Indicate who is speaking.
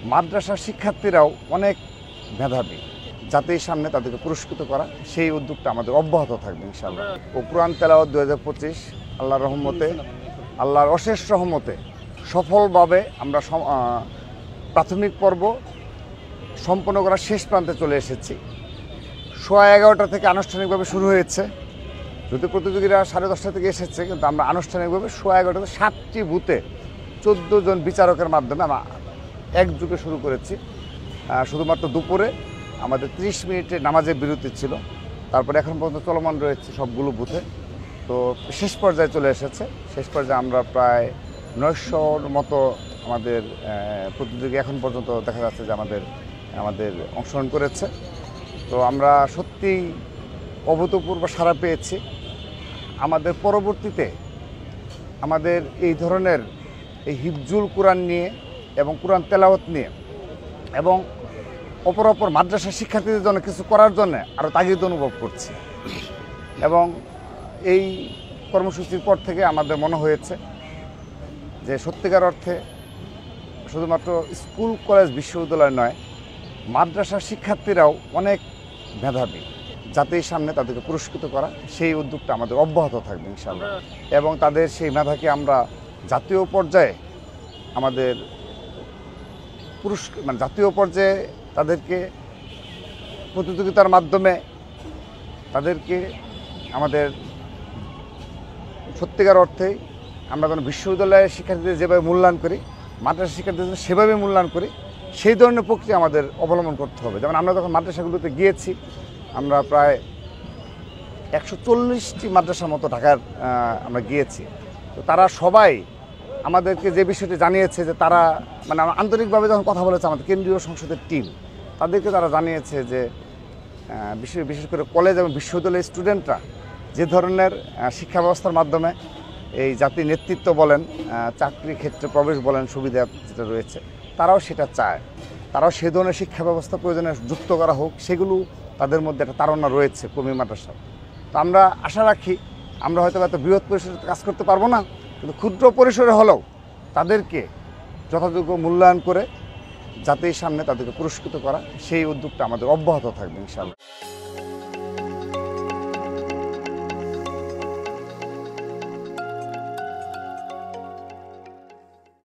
Speaker 1: মাদ্রাসার শিক্ষার্থীরাও অনেক মেধাবী, জাতির সামনে তাদেরকে পুরস্কৃত করা, সেই উদ্যোগটা আমাদের অব্যাহত থাকবে ইনশাআল্লাহ। ও কোরআন তেলাওয়াত 2025 আল্লাহর রহমতে, আল্লাহর অশেষ রহমতে সফলভাবে আমরা প্রাথমিক পর্ব সম্পন্ন করার শেষ প্রান্তে চলে এসেছি। 11:30 থেকে আনুষ্ঠানিকভাবে শুরু হয়েছে, যদি প্রতিযোগীরা 10:30 থেকে এসেছে, কিন্তু আমরা আনুষ্ঠানিকভাবে 11:30 7টি বুথে 14 জন বিচারকের মাধ্যমে আমরা একযোগে শুরু করেছি। শুধুমাত্র দুপুরে আমাদের 30 মিনিটের নামাজের বিরতি ছিল, তারপরে এখন পর্যন্ত চলমান রয়েছে সবগুলো বুথে। তো শেষ পর্যায়ে চলে এসেছে। শেষ পর্যায়ে আমরা প্রায় 900-র মতো আমাদের প্রতিযোগী এখন পর্যন্ত দেখা যাচ্ছে যে আমাদের অংশগ্রহণ করেছে। তো আমরা সত্যিই অভূতপূর্ব সাড়া পেয়েছি। আমাদের পরবর্তীতে আমাদের এই ধরনের এই হিফজুল কোরআন নিয়ে এবং কোরআন তেলাওয়াত নিয়ে এবং অপর মাদ্রাসা শিক্ষার্থীদের জন্য কিছু করার জন্য আরও তাগিদ অনুভব করছি। এবং এই কর্মসূচির পর থেকে আমাদের মনে হয়েছে যে সত্যিকার অর্থে শুধুমাত্র স্কুল, কলেজ, বিশ্ববিদ্যালয় নয়, মাদ্রাসার শিক্ষার্থীরাও অনেক মেধাবী, জাতির সামনে তাদেরকে পুরস্কৃত করা, সেই উদ্যোগটা আমাদের অব্যাহত থাকবে ইনশাআল্লাহ। এবং তাদের সেই মেধাকে আমরা জাতীয় পর্যায়ে আমাদের জাতীয় পর্যায়ে তাদেরকে প্রতিযোগিতার মাধ্যমে তাদেরকে আমাদের সত্যিকার অর্থে আমরা যেন বিশ্ববিদ্যালয়ের শিক্ষার্থীদের যেভাবে মূল্যায়ন করি, মাদ্রাসা শিক্ষার্থীদের সেভাবে মূল্যায়ন করি, সেই ধরনের প্রক্রিয়া আমাদের অবলম্বন করতে হবে। যেমন আমরা যখন মাদ্রাসাগুলোতে গিয়েছি, আমরা প্রায় 140টি মাদ্রাসার মতো ঢাকার আমরা গিয়েছি। তো তারা সবাই আমাদেরকে যে বিষয়টি জানিয়েছে যে তারা আন্তরিকভাবে যখন কথা বলেছে আমাদের কেন্দ্রীয় সংসদের টিম, তাদেরকে তারা জানিয়েছে যে বিশেষ করে কলেজ এবং বিশ্ববিদ্যালয়ের স্টুডেন্টরা যে ধরনের শিক্ষা ব্যবস্থার মাধ্যমে এই জাতির নেতৃত্ব বলেন, চাকরি ক্ষেত্রে প্রবেশ বলেন, সুবিধা যেটা রয়েছে, তারাও সেটা চায়। তারাও সে ধরনের শিক্ষা ব্যবস্থা প্রয়োজনে যুক্ত করা হোক, সেগুলো তাদের মধ্যে একটা তাড়না রয়েছে কওমি মাদ্রাসা। তো আমরা আশা রাখি আমরা হয়তো এত বৃহৎ পরিসরে কাজ করতে পারবো না, কিন্তু ক্ষুদ্র পরিসরে হলেও তাদেরকে যথাযোগ্য মূল্যায়ন করে জাতির সামনে তাদেরকে পুরস্কৃত করা, সেই উদ্যোগটা আমাদের অব্যাহত থাকবে ইনশাআল্লাহ।